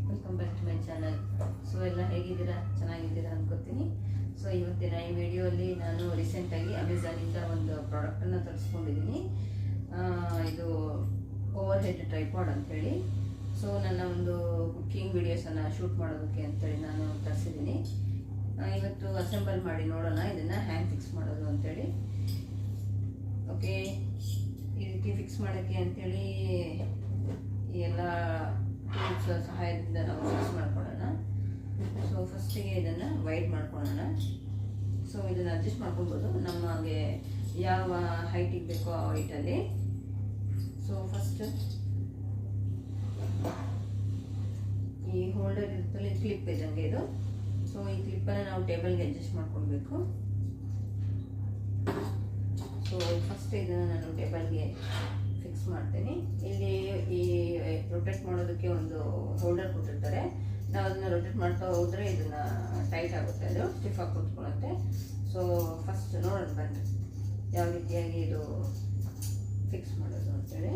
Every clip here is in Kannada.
Welcome back to my channel. So ಎಲ್ಲ ಹೇಗಿದ್ದೀರಾ? ಚೆನ್ನಾಗಿದ್ದೀರಾ ಅನ್ಕೋತೀನಿ. ಸೊ ಇವತ್ತಿನ ಈ ವಿಡಿಯೋಲಿ ನಾನು ರೀಸೆಂಟಾಗಿ ಅಮೆಝಾನಿಂದ ಒಂದು ಪ್ರಾಡಕ್ಟನ್ನು ತರಿಸ್ಕೊಂಡಿದ್ದೀನಿ. ಇದು ಓವರ್ ಹೆಡ್ ಟ್ರೈಪಾಡ್ ಅಂಥೇಳಿ. ಸೊ ನನ್ನ ಒಂದು ಕುಕ್ಕಿಂಗ್ ವಿಡಿಯೋಸನ್ನು ಶೂಟ್ ಮಾಡೋದಕ್ಕೆ ಅಂತೇಳಿ ನಾನು ತರಿಸಿದ್ದೀನಿ. ಇವತ್ತು ಅಸೆಂಬಲ್ ಮಾಡಿ ನೋಡೋಣ ಇದನ್ನು ಹ್ಯಾಂಗ್ ಫಿಕ್ಸ್ ಮಾಡೋದು ಅಂಥೇಳಿ. ಓಕೆ, ಈ ರೀತಿ ಫಿಕ್ಸ್ ಮಾಡೋಕ್ಕೆ ಅಂಥೇಳಿ ಎಲ್ಲ ಟೂಲ್ಸ್ ಸಹಾಯದಿಂದ ನಾವು ಫಿಕ್ಸ್ ಮಾಡ್ಕೊಳ್ಳೋಣ. ಸೊ ಫಸ್ಟಿಗೆ ಇದನ್ನು ವೈಡ್ ಮಾಡ್ಕೊಳ್ಳೋಣ. ಸೊ ಇದನ್ನು ಅಡ್ಜಸ್ಟ್ ಮಾಡ್ಕೊಬೋದು ನಮಗೆ ಯಾವ ಹೈಟಿಗೆ ಬೇಕೋ ಆ ಹೈಟಲ್ಲಿ. ಸೊ ಫಸ್ಟ್ ಈ ಹೋಲ್ಡರ್ ಇರುತ್ತಲ್ಲ, ಕ್ಲಿಪ್ ಇದ್ದಂಗೆ ಇದು. ಸೊ ಈ ಕ್ಲಿಪ್ಪನ್ನು ನಾವು ಟೇಬಲ್ಗೆ ಅಡ್ಜಸ್ಟ್ ಮಾಡ್ಕೊಳ್ಬೇಕು. ಸೊ ಫಸ್ಟ್ ಇದನ್ನು ನಾನು ಟೇಬಲ್ಗೆ ಫಿಕ್ಸ್ ಮಾಡ್ತೀನಿ. ಇಲ್ಲಿ ಈ ರೊಟೇಟ್ ಮಾಡೋದಕ್ಕೆ ಒಂದು ಹೋಲ್ಡರ್ ಕೊಟ್ಟಿರ್ತಾರೆ. ನಾವು ಅದನ್ನು ರೊಟೇಟ್ ಮಾಡ್ತಾ ಹೋದರೆ ಇದನ್ನು ಟೈಟ್ ಆಗುತ್ತೆ, ಅದು ಸ್ಟಿಫ್ ಆಗಿ ಕೂತ್ಕೊಳ್ಳುತ್ತೆ. ಸೊ ಫಸ್ಟ್ ನೋಡೋಣ ಬನ್ನಿ ಯಾವ ರೀತಿಯಾಗಿ ಇದು ಫಿಕ್ಸ್ ಮಾಡೋದು ಅಂತೇಳಿ.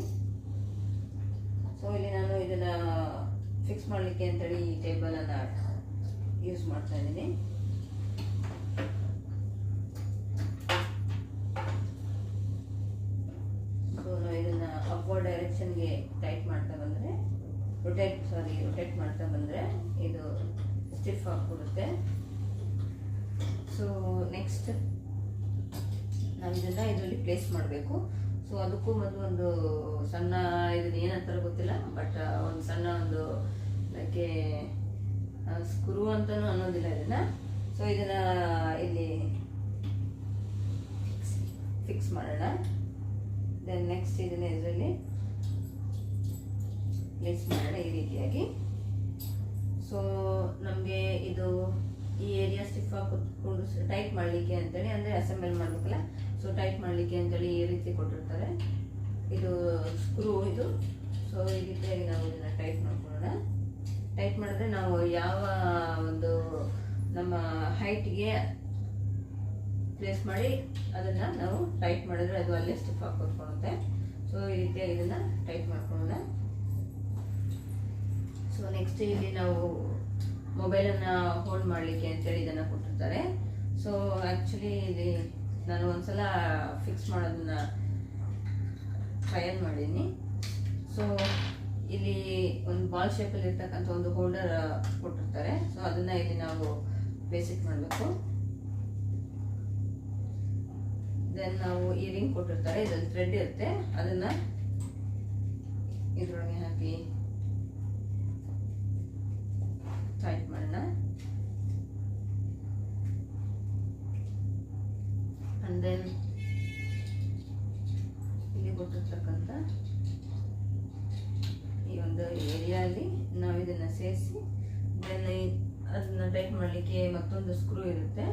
ಸೊ ಇಲ್ಲಿ ನಾನು ಇದನ್ನು ಫಿಕ್ಸ್ ಮಾಡಲಿಕ್ಕೆ ಅಂತೇಳಿ ಈ ಟೇಬಲನ್ನು ಯೂಸ್ ಮಾಡ್ತಾ ಇದ್ದೀನಿ. ಸೊ ನಾವು ಇದನ್ನು ಅಪ್ವರ್ಡ್ ಡೈರೆಕ್ಷನ್ಗೆ ಟೈಟ್ ಮಾಡ್ತಾ ಬಂದರೆ ರೊಟೇಟ್ ಮಾಡ್ತಾ ಬಂದರೆ ಇದು ಸ್ಟಿಫ್ ಆಗಿಬಿಡುತ್ತೆ. ಸೊ ನೆಕ್ಸ್ಟ್ ನಾವು ಇದನ್ನು ಇದರಲ್ಲಿ ಪ್ಲೇಸ್ ಮಾಡಬೇಕು. ಸೊ ಅದಕ್ಕೂ ಮೊದಲು ಒಂದು ಸಣ್ಣ, ಇದನ್ನು ಏನಂತಾರ ಗೊತ್ತಿಲ್ಲ, ಬಟ್ ಒಂದು ಸಣ್ಣ ಒಂದು ಅದಕ್ಕೆ ಸ್ಕ್ರೂ ಅಂತಲೂ ಅನ್ನೋದಿಲ್ಲ ಇದನ್ನು. ಸೊ ಇದನ್ನು ಇಲ್ಲಿ ಫಿಕ್ಸ್ ಮಾಡೋಣ. ದೆನ್ ನೆಕ್ಸ್ಟ್ ಇದನ್ನು ಇದರಲ್ಲಿ ಪ್ಲೇಸ್ ಮಾಡೋಣ ಈ ರೀತಿಯಾಗಿ. ಸೊ ನಮಗೆ ಇದು ಈ ಏರಿಯಾ ಸ್ಟಿಫ್ ಆಗಿ ಕೂತ್ಕೊಂಡು ಟೈಟ್ ಮಾಡಲಿಕ್ಕೆ ಅಂತೇಳಿ, ಅಂದರೆ ಅಸೆಂಬಲ್ ಮಾಡಬೇಕಲ್ಲ, ಸೊ ಟೈಟ್ ಮಾಡಲಿಕ್ಕೆ ಅಂತೇಳಿ ಈ ರೀತಿ ಕೊಟ್ಟಿರ್ತಾರೆ. ಇದು ಸ್ಕ್ರೂ ಇದು. ಸೊ ಈ ರೀತಿಯಾಗಿ ನಾವು ಇದನ್ನು ಟೈಟ್ ಮಾಡ್ಕೊಳ್ಳೋಣ. ಟೈಟ್ ಮಾಡಿದ್ರೆ ನಾವು ಯಾವ ಒಂದು ನಮ್ಮ ಹೈಟ್ಗೆ ಪ್ಲೇಸ್ ಮಾಡಿ ಅದನ್ನು ನಾವು ಟೈಟ್ ಮಾಡಿದ್ರೆ ಅದು ಅಲ್ಲೇ ಸ್ಟಿಫ್ ಆಗಿ ಕೂತ್ಕೊಳ್ಳುತ್ತೆ. ಸೊ ಈ ರೀತಿಯಾಗಿ ಇದನ್ನು ಟೈಟ್ ಮಾಡ್ಕೊಳ್ಳೋಣ. ಸೊ ನೆಕ್ಸ್ಟ್ ಇಲ್ಲಿ ನಾವು ಮೊಬೈಲನ್ನು ಹೋಲ್ಡ್ ಮಾಡಲಿಕ್ಕೆ ಅಂತೇಳಿ ಇದನ್ನು ಕೊಟ್ಟಿರ್ತಾರೆ. ಸೊ ಆ್ಯಕ್ಚುಲಿ ಇಲ್ಲಿ ನಾನು ಒಂದ್ಸಲ ಫಿಕ್ಸ್ ಮಾಡೋದನ್ನ ಟ್ರಯಲ್ ಮಾಡೀನಿ. ಸೊ ಇಲ್ಲಿ ಒಂದು ಬಾಲ್ ಶೇಪಲ್ಲಿ ಇರ್ತಕ್ಕಂಥ ಒಂದು ಹೋಲ್ಡರ್ ಕೊಟ್ಟಿರ್ತಾರೆ. ಸೊ ಅದನ್ನು ಇಲ್ಲಿ ನಾವು ಬೇಸಿಕ್ ಮಾಡಬೇಕು. ದೆನ್ ನಾವು ಈ ರಿಂಗ್ ಕೊಟ್ಟಿರ್ತಾರೆ, ಇದೊಂದು ಥ್ರೆಡ್ ಇರುತ್ತೆ, ಅದನ್ನು ಇದರೊಳಗೆ ಹಾಕಿ ಟೈಟ್ ಮಾಡೋಣ. ಅಂಡ್ ದೆನ್ ಇಲ್ಲಿ ಕೊಟ್ಟಿರ್ತಕ್ಕಂಥ ಈ ಒಂದು ಏರಿಯಾಲಿ ನಾವು ಇದನ್ನು ಸೇರಿಸಿ ದೆನ್ ಅದನ್ನು ಟೈಟ್ ಮಾಡಲಿಕ್ಕೆ ಮತ್ತೊಂದು ಸ್ಕ್ರೂ ಇರುತ್ತೆ.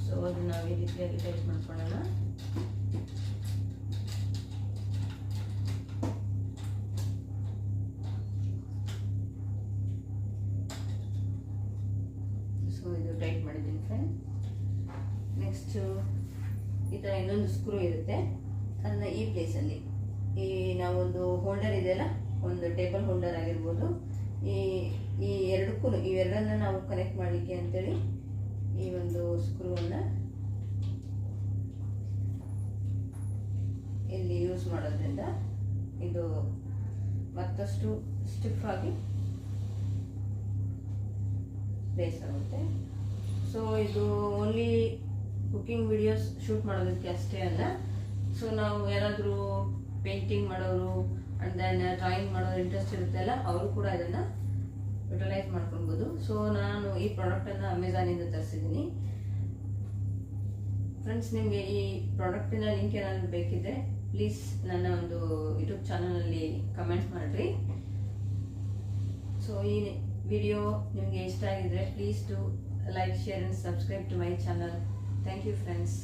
ಸೊ ಅದನ್ನು ನಾವು ಈ ರೀತಿಯಾಗಿ ಟೈಟ್ ಮಾಡ್ಕೊಳ್ಳೋಣ. ಸೊ ಇದು ಟೈಟ್ ಮಾಡಿದ್ದೀನಿ ಫ್ರೆಂಡ್. ನೆಕ್ಸ್ಟು ಈ ಥರ ಇನ್ನೊಂದು ಸ್ಕ್ರೂ ಇರುತ್ತೆ, ಅದನ್ನು ಈ ಪ್ಲೇಸಲ್ಲಿ ಈ ನಾವೊಂದು ಹೋಲ್ಡರ್ ಇದೆಯಲ್ಲ, ಒಂದು ಟೇಬಲ್ ಹೋಲ್ಡರ್ ಆಗಿರ್ಬೋದು, ಈ ಇವೆರಡನ್ನು ನಾವು ಕನೆಕ್ಟ್ ಮಾಡಲಿಕ್ಕೆ ಅಂತೇಳಿ ಈ ಒಂದು ಸ್ಕ್ರೂವನ್ನು ಇಲ್ಲಿ ಯೂಸ್ ಮಾಡೋದ್ರಿಂದ ಇದು ಮತ್ತಷ್ಟು ಸ್ಟಿಫ್ ಆಗಿ ಪ್ಲೇಸ್ ಆಗುತ್ತೆ. ಸೊ ಇದು ಓನ್ಲಿ ಕುಕ್ಕಿಂಗ್ ವಿಡಿಯೋಸ್ ಶೂಟ್ ಮಾಡೋದಕ್ಕೆ ಅಷ್ಟೇ ಅಲ್ಲ. ಸೊ ನಾವು ಯಾರಾದರೂ ಪೇಂಟಿಂಗ್ ಮಾಡೋರು ಅಂಡ್ ದೆನ್ ಡ್ರಾಯಿಂಗ್ ಮಾಡೋರು ಇಂಟ್ರೆಸ್ಟ್ ಇರುತ್ತಲ್ಲ, ಅವರು ಕೂಡ ಇದನ್ನು ಯುಟಿಲೈಸ್ ಮಾಡ್ಕೊಳ್ಬೋದು. ಸೊ ನಾನು ಈ ಪ್ರಾಡಕ್ಟನ್ನು ಅಮೆಝಾನಿಂದ ತರಿಸಿದ್ದೀನಿ ಫ್ರೆಂಡ್ಸ್. ನಿಮಗೆ ಈ ಪ್ರಾಡಕ್ಟಿನ ಲಿಂಕ್ ಏನಾದರೂ ಬೇಕಿದ್ದರೆ ಪ್ಲೀಸ್ ನನ್ನ ಒಂದು ಯೂಟ್ಯೂಬ್ ಚಾನಲಲ್ಲಿ ಕಮೆಂಟ್ ಮಾಡಿರಿ. ಸೊ ಈ ವಿಡಿಯೋ ನಿಮಗೆ ಇಷ್ಟ ಆಗಿದ್ರೆ please to like, share and subscribe to my channel. Thank you friends.